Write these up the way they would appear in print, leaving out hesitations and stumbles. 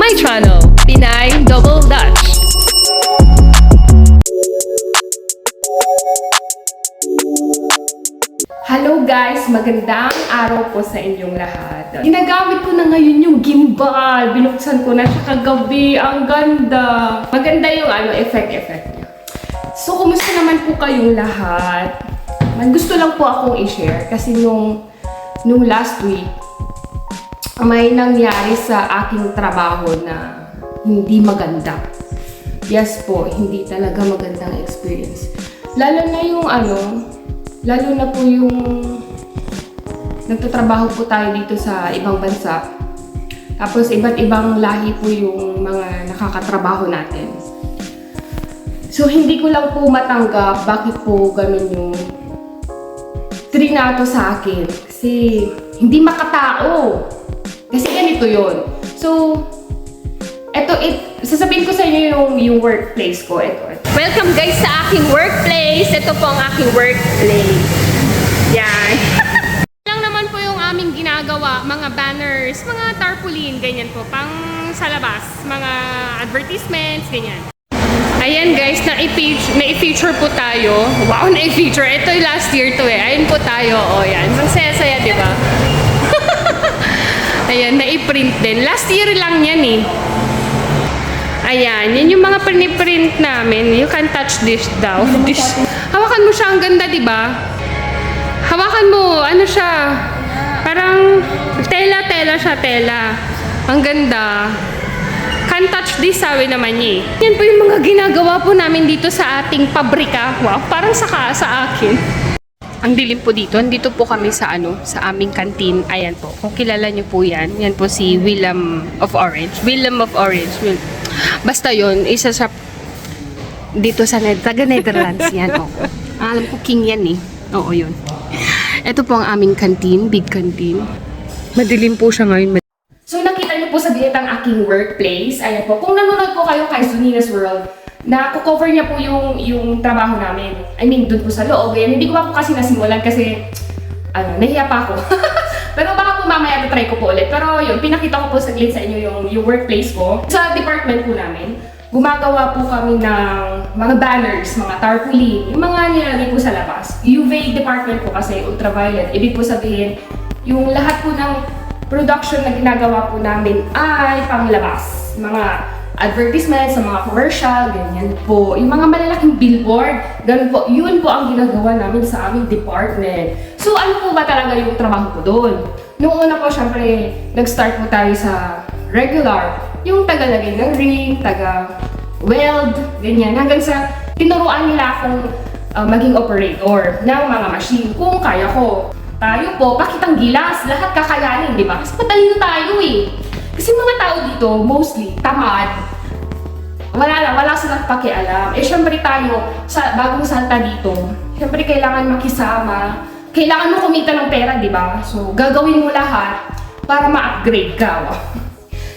my channel, Pinay Double Dutch. Hello guys! Magandang araw po sa inyong lahat. Ginagamit ko na ngayon yung gimbal. Binuksan ko na siya kagabi. Ang ganda! Maganda yung effect niya. So, kumusta naman po kayong lahat? Gusto lang po akong i-share kasi nung last week, may nangyari sa aking trabaho na hindi maganda. Yes po, hindi talaga magandang experience. Lalo na po yung nagtatrabaho po tayo dito sa ibang bansa. Tapos iba't ibang lahi po yung mga nakakatrabaho natin. So hindi ko lang po matanggap bakit po ganun yung trinato sa akin. Kasi hindi makatao. Kasi ganito yun. So, sasabihin ko sa inyo yung workplace ko. Ito. Welcome guys sa aking workplace. Ito po ang aking workplace. Yan. Lang naman po yung aming ginagawa. Mga banners, mga tarpaulin, ganyan po. Pang sa labas. Mga advertisements, ganyan. Ayan guys, na-feature po tayo. Wow, na-feature. Ito yung last year to eh. Ayun po tayo. O yan. Masaya-saya, di ba? Ayan, na-print din. Last year lang yan eh. Ayan, yan yung mga print namin. You can touch this daw. Hawakan mo siya, ang ganda, di ba? Hawakan mo, ano siya? Parang tela siya, tela. Ang ganda. Can touch this, sabi naman niya. Yan po yung mga ginagawa po namin dito sa ating pabrika. Wow, parang sa akin. Ang dilim po dito. Nandito po kami sa aming canteen. Ayan po. Kung kilala niyo po yan. Yan po si William of Orange. Basta yon, isa sa dito sa taga Netherlands yan. Oh. Alam ko king yan eh. Oo, yun. Ito po ang aming canteen, big canteen. Madilim po siya ngayon. So nakita niyo po sa bilet ang aking workplace. Ayan po. Kung nanonood po kayo kay Zunina's World, na cover niya po yung trabaho namin. I mean, doon po sa loob. Yan, hindi ko pa po kasi nasimulan kasi nahiya pa ako. Pero baka po mamaya try ko po ulit. Pero yun, pinakita ko po saglit sa inyo yung workplace ko. Sa department po namin, gumagawa po kami ng mga banners, mga tarpaulin, yung mga nilalagay po sa labas. UV department po kasi, ultraviolet. Ibig po sabihin, yung lahat po ng production na ginagawa po namin ay panglabas. Mga advertisements sa mga commercial, ganyan po. Yung mga malalaking billboard, ganun po. Yun po ang ginagawa namin sa aming department. So, ano po ba talaga yung trabaho ko doon? Noong una po, syempre, nag-start po tayo sa regular. Yung tagalagay ng ring, taga-weld, ganyan. Hanggang sa tinuruan nila akong maging operator ng mga machine kung kaya ko. Tayo po, pakitang gilas, lahat kakayanin, di ba? Kasi patalino tayo eh. Kasi mga tao dito, mostly, tamad. Wala silang pakialam. Eh, syempre tayo, sa bagong salta dito, syempre kailangan makisama, kailangan mo kumita ng pera, di ba? So, gagawin mo lahat para ma-upgrade ka.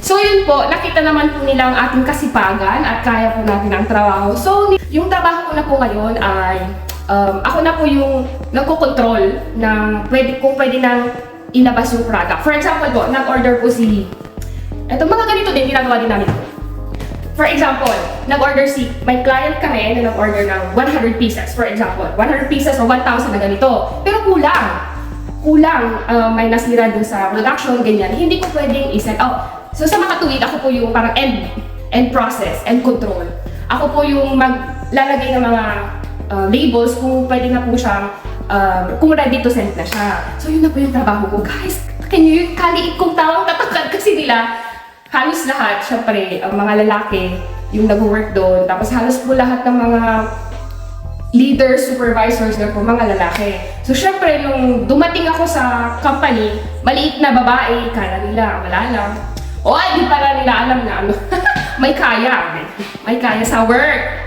So, yun po, nakita naman po nila ang ating kasipagan at kaya po natin ang trabaho. So, yung trabaho ko na po ngayon ay, ako na po yung nagko-control ng kung pwede nang ilabas yung product. For example po, nag-order po ito mga ganito din, ginagawa din namin. For example, nag-order may client kami na nag-order ng 100 pieces. For example, 100 pieces o 1,000 na ganito. Pero kulang. May nasira dun sa production, ganyan. Hindi ko pwedeng i-set out. So sa makatuwid, ako po yung parang end process, end control. Ako po yung maglalagay ng mga labels kung pwede na po siyang, kung ready to send na siya. So yun na po yung trabaho ko. Guys, yung kaliit kong tawang tatakad kasi nila, halos lahat, syempre, ang mga lalaki, yung nag-work doon. Tapos halos po lahat ng mga leaders, supervisors na po, mga lalaki. So syempre, nung dumating ako sa company, maliit na babae, kala nila, wala lang. O, hindi pala nila alam na may kaya. May kaya sa work.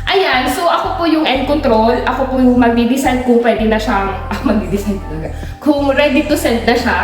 Ayan, so ako po yung end control. Ako po yung magdi-design kung pwede na siyang, magdi-design talaga. Kung ready to send na siya,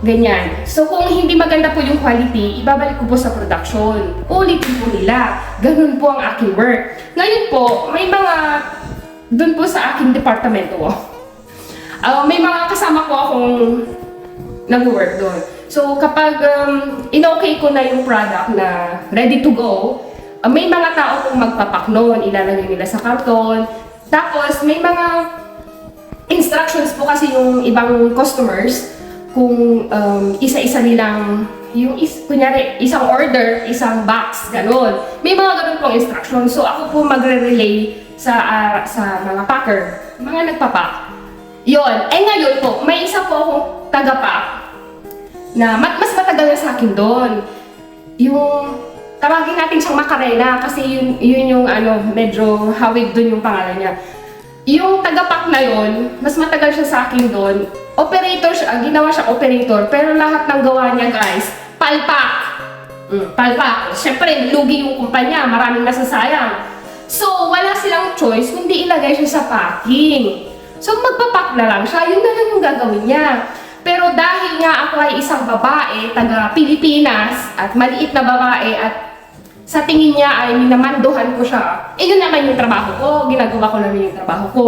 ganyan. So kung hindi maganda po yung quality, ibabalik ko po sa production. Ulitin po nila. Ganun po ang aking work. Ngayon po, may mga, dun po sa aking departamento, may mga kasama po akong nag-work doon. So, kapag in-okay ko na yung product na ready to go, may mga tao kong magpapak noon, ilalagay nila sa karton. Tapos, may mga instructions po kasi yung ibang customers kung isa-isa nilang, kunyari, isang order, isang box, ganun. May mga ganun pong instructions. So, ako po magre-relay sa mga packer, mga nagpapak. Yon. Ngayon po, may isa po akong tagapak na mas matagal na sa akin doon. Yung, tawagin natin siyang Macarena kasi yun yung medyo hawig doon yung pangalan niya. Yung tagapak na yun, mas matagal siya sa akin doon. Operator siya, ginawa siya operator, pero lahat ng gawa niya guys, palpak. Palpak. Siyempre, lugi yung kumpanya, maraming nasasayang. So, wala silang choice, kundi ilagay siya sa packing. So, magpapak na lang siya, yun na lang yung gagawin niya. Pero dahil nga ako ay isang babae, taga Pilipinas, at maliit na babae, at sa tingin niya ay minamanduhan ko siya, yun naman yung trabaho ko, ginagawa ko naman yung trabaho ko.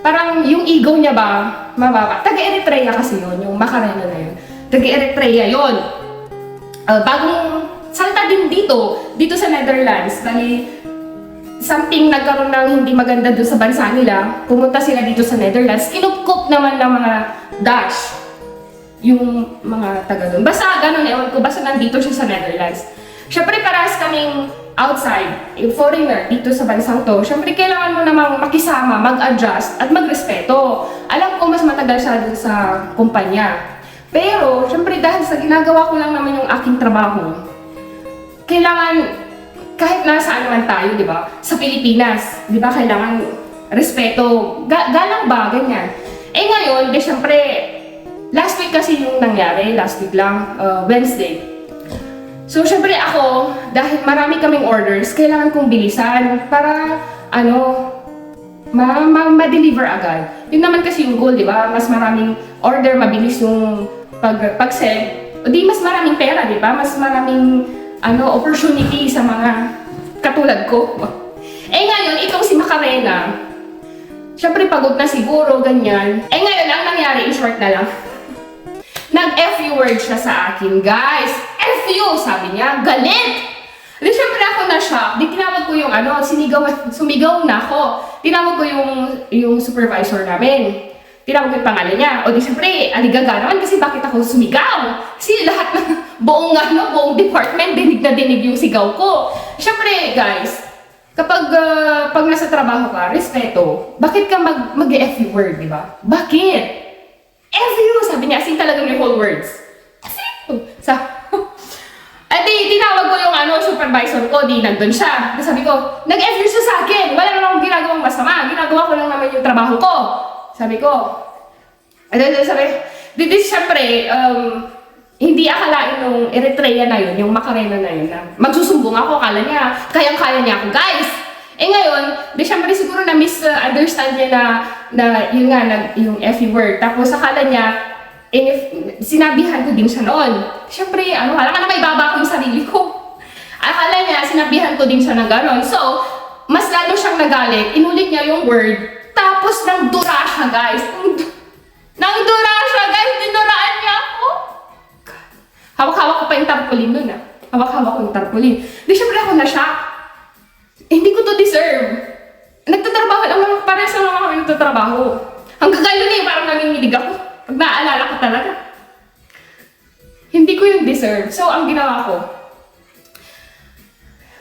Parang yung ego niya ba, mababa. Taga-Eritrea kasi yun, yung Macarena na yun. Taga-Eritrea yun. Bagong salta din dito sa Netherlands, dahil something nagkaroon ng hindi maganda doon sa bansa nila, pumunta sila dito sa Netherlands, kinupkup naman ng mga Dutch, yung mga taga doon. Basta ganun, ewan ko, basta nandito siya sa Netherlands. Siyempre, parehas kaming outside, yung foreigner dito sa bansang to, siyempre kailangan mo namang makisama, mag-adjust, at magrespeto. Alam ko, mas matagal siya dun sa kumpanya. Pero, siyempre, dahil sa ginagawa ko lang naman yung aking trabaho, kailangan, kahit nasaan naman tayo, di ba? Sa Pilipinas, di ba? Kailangan respeto. Galang ba? Ganyan. Ngayon, siyempre, last week kasi yung nangyari. Last week lang, Wednesday. So, siyempre ako, dahil marami kaming orders, kailangan kong bilisan para, ma-deliver agad. Yun naman kasi yung goal, di ba? Mas maraming order, mabilis yung pag-sell. O di, mas maraming pera, di ba? Mas maraming opportunity sa mga katulad ko. Ngayon, itong si Macarena, syempre pagod na siguro, ganyan. Ngayon, ang nangyari, in short na lang, nag-FU word siya sa akin, guys. FU, sabi niya, galit! Di syempre ako na-shock. Di tinawag ko yung sumigaw na ako. Tinawag ko yung supervisor namin. Tinawag ko yung pangalan niya. O di syempre, aligaga naman kasi bakit ako sumigaw? Kasi lahat ng buong department, dinig na dinig yung sigaw ko. Syempre, guys, kapag pag nasa trabaho ka, respeto, bakit ka mag-FU word, di ba? Bakit? FU, sabi niya, asing talagang may whole words. FU! Tinawag ko yung supervisor ko, di nandun siya. Sabi ko, nag-FU siya sa akin, wala naman akong ginagawang masama, ginagawa ko lang naman yung trabaho ko. Sabi ko, syempre, hindi akalain nung Eritrea na yun, yung Macarena na yun, na magsusumbong ako, akala niya, kayang-kaya niya ako, guys! Ngayon, syempre siguro na misunderstand niya na yun nga, yung FU word. Tapos akala niya, sinabihan ko din siya noon. Syempre, akala ka na may baba ko yung sarili ko. Akala niya, sinabihan ko din siya ng gano'n. So, mas lalo siyang nagalit, inulit niya yung word, tapos nagdura siya, guys. Nagdura siya, guys! Dinuraan niya ako! Hawak-hawak ko pa yung tarpaulin nun, Hawak-hawak ko yung tarpaulin. Di syempre ako na-shock. Hindi ko to deserve. Nagtatrabaho lang, parehas lang ako nagtatrabaho. Hanggang ngayon parang nanginginig ako. Pag naaalala ko talaga. Hindi ko yung deserve. So, ang ginawa ko,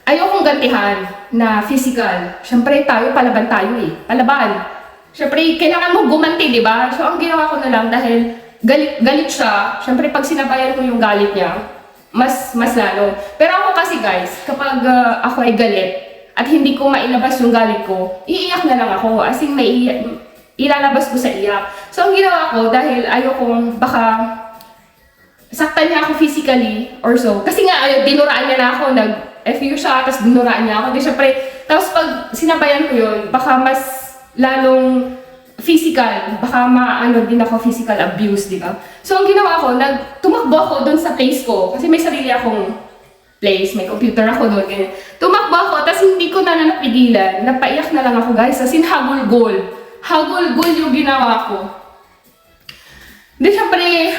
ayokong gantihan na physical. Siyempre, palaban tayo Palaban. Siyempre, kailangan mo gumanti, di ba? So, ang ginawa ko na lang dahil galit siya. Siyempre, pag sinabayan ko yung galit niya, mas lalo. Pero ako kasi, guys, kapag ako ay galit at hindi ko mailabas yung galit ko, iiyak na lang ako. As in, ilalabas ko sa iyak. So, ang ginawa ko, dahil ayokong baka saktan niya ako physically or so. Kasi nga, dinuraan niya na ako, nag-FU siya, tapos dinuraan niya ako. Di syempre, tapos pag sinabayan ko yun, baka mas lalong physical, baka din ako physical abuse, di ba? So, ang ginawa ko, tumakbo ako doon sa place ko, kasi may sarili akong place, may computer ako doon, ganyan. Tumakbo ako, tapos hindi ko na napigilan, napaiyak na lang ako, guys, as in hagul-gol yung ginawa ko. Di syempre,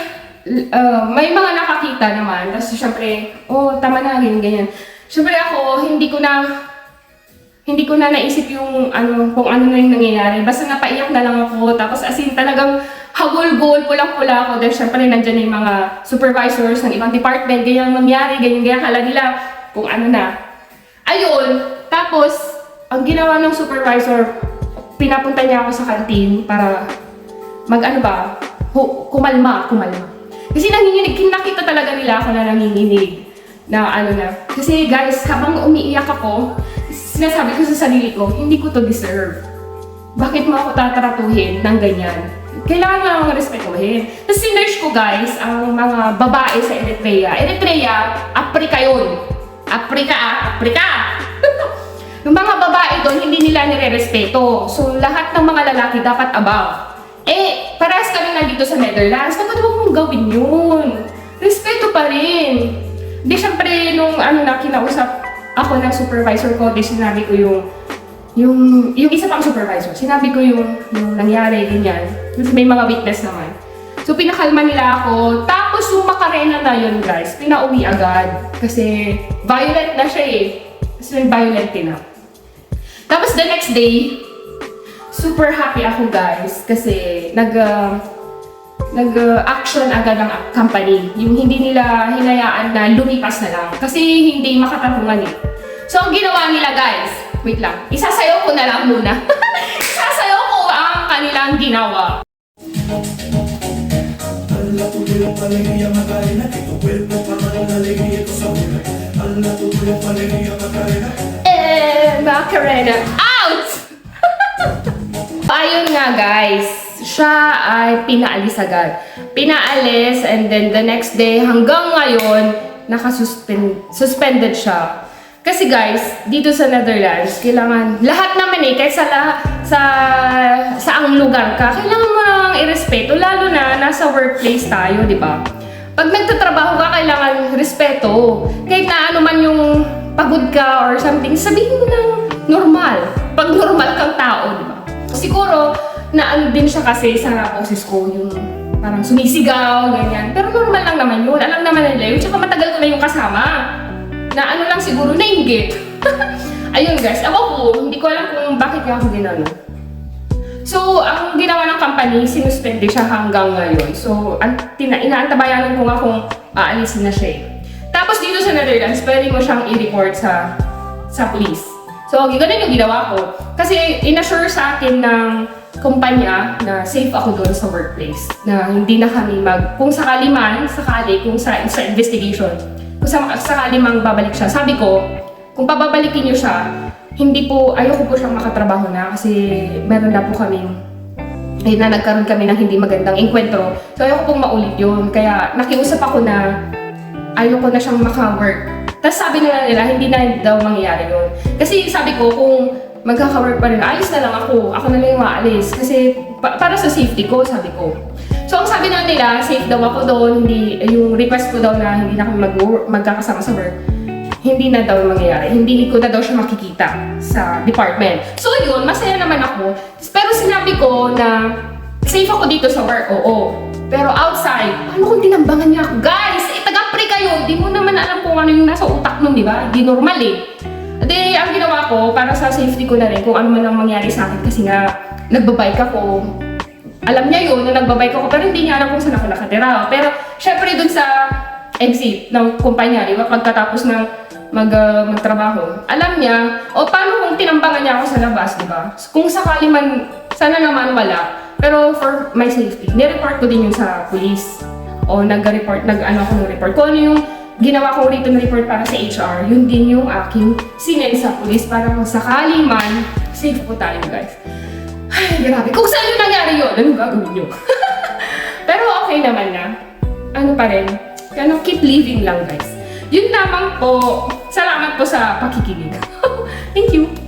may mga nakakita naman. Tapos syempre, oh, tama na, ganyan. Syempre ako, hindi ko na naisip yung kung ano na yung nangyayari. Basta napaiyak na lang ako. Tapos as in talagang hagol-gol, pulang-pula ako. Dahil syempre nandyan na yung mga supervisors ng ibang department. Ganyan mangyari, ganyan. Kala nila kung ano na. Ayun. Tapos, ang ginawa ng supervisor, pinapunta niya ako sa kantin para kumalma. Kasi nanginginig, nakita talaga nila ako na nanginginig. Kasi guys, habang umiiyak ako, sinasabi ko sa sarili ko, hindi ko to deserve. Bakit mo ako tatratuhin ng ganyan? Kailangan mo akong respetuhin. Tapos sinerge ko guys, ang mga babae sa Eritrea. Africa yun. Africa! Yung mga babae doon, hindi nila nire-respeto. So, lahat ng mga lalaki dapat above. Parehas kami nandito sa Netherlands. Dapat huwag mong gawin yun. Respeto pa rin. Di syempre, nung kinausap ako ng supervisor ko, di sinabi ko yung isa pang supervisor. Sinabi ko yung nangyari, ganyan. Kasi may mga witness naman. So, pinakalma nila ako. Tapos, yung Macarena na yun, guys, pinauwi agad. Kasi, violent na siya eh. Kasi violent din ako. Tapos the next day, super happy ako guys kasi nag-action agad ang company. Yung hindi nila hinayaan na lumipas na lang kasi hindi makatarungan eh. So ang ginawa nila guys, wait lang, isasayaw ko na lang muna. Isasayaw ko ang kanilang ginawa. Macarena out! Ayun nga guys, siya ay pinaalis agad. Pinaalis and then the next day hanggang ngayon, suspended siya. Kasi guys, dito sa Netherlands, kailangan, lahat naman kahit saang lugar ka, kailangan mo nang irespeto, lalo na nasa workplace tayo, di ba? Pag nagtatrabaho ka, kailangan respeto. Kahit na ano man yung pagod ka or something, sabihin mo ng normal. Pag normal kang tao, di ba? Siguro, din siya kasi sa boses ko, yung parang sumisigaw, ganyan. Pero normal lang naman yun. Alam naman nila yun. Tsaka matagal ko na yung kasama. Na lang siguro, nainggit. Ayun guys, hindi ko alam kung bakit niya ako ginano. So, ang ginawa ng company, sinuspende siya hanggang ngayon. So, inaantabayanan ko nga kung aalisin na siya eh. Tapos dito sa Netherlands, pwede mo siyang i-report sa police. So, ganun yung ginawa ko. Kasi inassure sa akin ng kumpanya na safe ako doon sa workplace. Na hindi na kami kung sakali, kung sa investigation, kung sakali mang babalik siya. Sabi ko, kung pababalikin niyo siya, ayoko po siyang makatrabaho na kasi meron na po nagkaroon kami ng hindi magandang enkwentro. So, ayoko pong maulit yun. Kaya, nakiusap ako na ayoko na siyang maka-work. Tapos sabi nila hindi na daw mangyayari yun. Kasi sabi ko, kung magkaka-work pa rin, alis na lang ako. Ako na lang yung maalis. Kasi para sa safety ko, sabi ko. So ang sabi na nila, safe daw ako doon. Yung request ko daw na hindi na kami magkakasama sa work, hindi na daw mangyayari. Hindi ko na daw siya makikita sa department. So yun, masaya naman ako. Pero sinabi ko na safe ako dito sa work, oo. Pero outside, paano kung tinambangan niya ako? Guys, taga-pre kayo. Di mo naman alam kung ano yung nasa utak nun, di ba? Di normal eh. Di, ang ginawa ko, para sa safety ko na rin, kung ano man ang mangyari sa akin. Kasi nga, nagbabike ako. Alam niya yun, na nagbabike ako, pero hindi niya alam kung saan ako nakatira. Pero, syempre dun sa exit ng kumpanya, di ba? Pagkatapos ng magtrabaho, alam niya, paano kung tinambangan niya ako sa labas, di ba? Kung sakali man, sana naman wala. Pero for my safety, nireport ko din yun sa police. O nag-report, ako ng report. Kung ano yung ginawa kong written report para sa HR, yun din yung aking sinend sa police para kung sakali man, safe po tayo guys. Ay, grabe. Kung saan yung nangyari yun, anong gagawin nyo? Pero okay naman na. Ano pa rin, keep living lang guys. Yun lamang po. Salamat po sa pakikinig. Thank you.